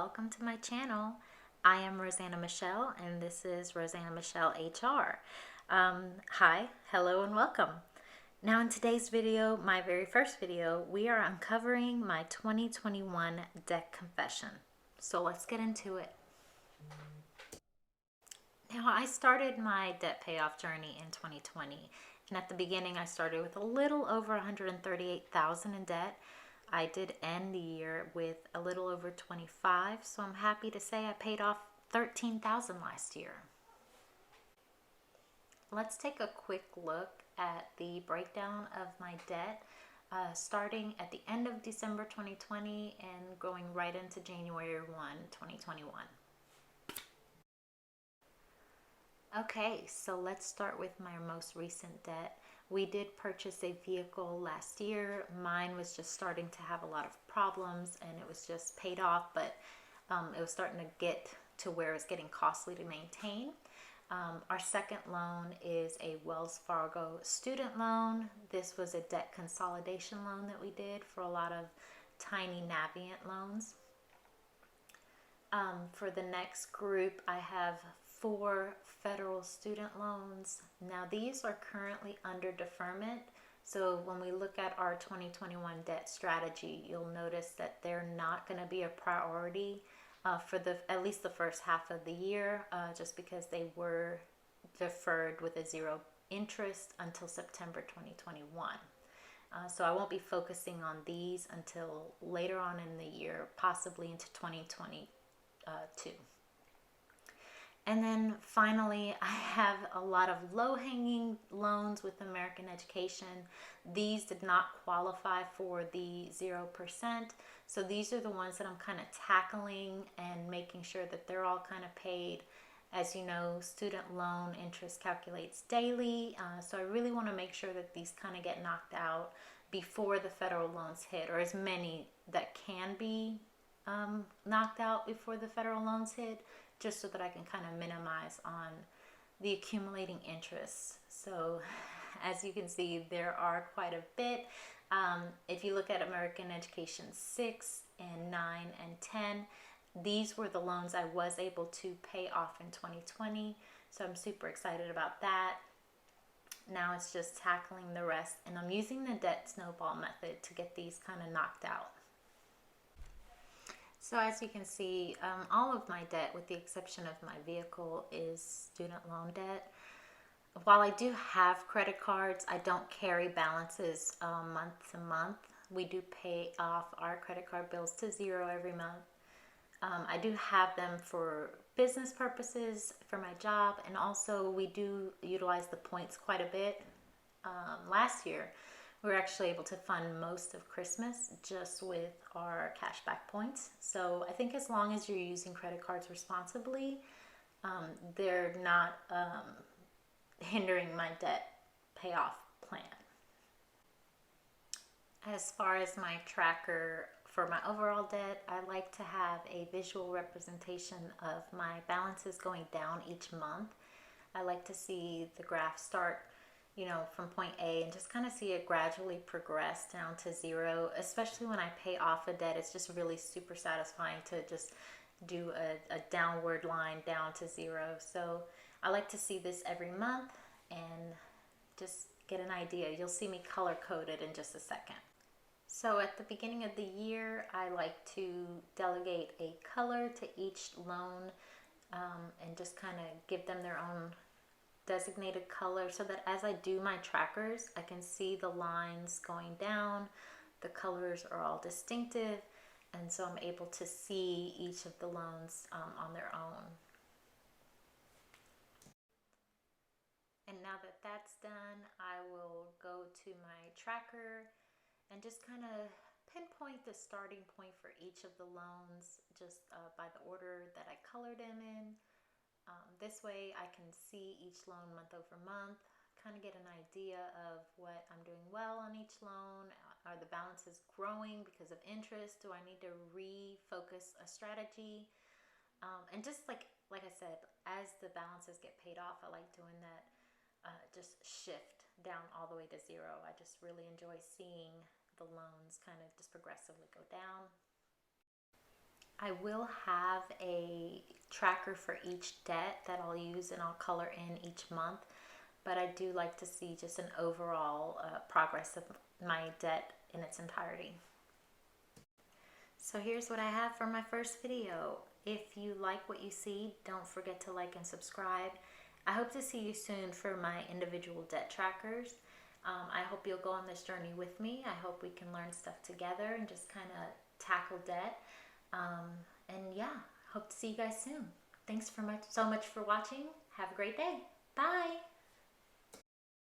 welcome to my channel. I am Rosanna Michelle and this is Rosanna Michelle HR. Hi, hello and welcome. Now in today's video, my very first video, we are uncovering my 2021 debt confession. So let's get into it. Now I started my debt payoff journey in 2020 and at the beginning I started with a little over $138,000 in debt. I did end the year with a little over 25, so I'm happy to say I paid off 13,000 last year. Let's take a quick look at the breakdown of my debt, starting at the end of December 2020 and going right into January 1, 2021. Okay, so let's start with my most recent debt. We did purchase a vehicle last year. Mine was just starting to have a lot of problems and it was just paid off, but it was starting to get to where it's getting costly to maintain. Our second loan is a Wells Fargo student loan. This was a debt consolidation loan that we did for a lot of tiny Navient loans. For the next group, I have 4 federal student loans. Now these are currently under deferment. So when we look at our 2021 debt strategy, you'll notice that they're not going to be a priority for at least the first half of the year, just because they were deferred with a 0 interest until September 2021. So I won't be focusing on these until later on in the year, possibly into 2022. And then finally, I have a lot of low-hanging loans with American Education. These did not qualify for the 0%. So these are the ones that I'm kind of tackling and making sure that they're all kind of paid. As you know, student loan interest calculates daily. So I really want to make sure that these kind of get knocked out before the federal loans hit, or as many that can be knocked out before the federal loans hit, just so that I can kind of minimize on the accumulating interest. So as you can see, there are quite a bit. If you look at American Education 6 and 9 and 10, these were the loans I was able to pay off in 2020. So I'm super excited about that. Now it's just tackling the rest, and I'm using the debt snowball method to get these kind of knocked out. So as you can see, all of my debt, with the exception of my vehicle, is student loan debt. While I do have credit cards, I don't carry balances month to month. We do pay off our credit card bills to 0 every month. I do have them for business purposes, for my job, and also we do utilize the points quite a bit. Last year, we were actually able to fund most of Christmas just with our cashback points. So I think as long as you're using credit cards responsibly, they're not hindering my debt payoff plan. As far as my tracker for my overall debt, I like to have a visual representation of my balances going down each month. I like to see the graph start from point A and just kind of see it gradually progress down to 0, especially when I pay off a debt. It's just really super satisfying to just do a downward line down to 0. So I like to see this every month and just get an idea. You'll see me color coded in just a second. So at the beginning of the year, I like to delegate a color to each loan and just kind of give them their own designated color, so that as I do my trackers, I can see the lines going down, the colors are all distinctive, and so I'm able to see each of the loans on their own. And now that that's done, I will go to my tracker and just kind of pinpoint the starting point for each of the loans, just by the order that I colored them in. This way I can see each loan month over month, kind of get an idea of what I'm doing well on each loan. Are the balances growing because of interest? Do I need to refocus a strategy? And just like I said, as the balances get paid off, I like doing that just shift down all the way to 0. I just really enjoy seeing the loans kind of just progressively go down. I will have a tracker for each debt that I'll use and I'll color in each month, but I do like to see just an overall progress of my debt in its entirety. So here's what I have for my first video. If you like what you see, don't forget to like and subscribe. I hope to see you soon for my individual debt trackers. I hope you'll go on this journey with me. I hope we can learn stuff together and just kind of tackle debt. And yeah, hope to see you guys soon. Thanks so much for watching. Have a great day. Bye.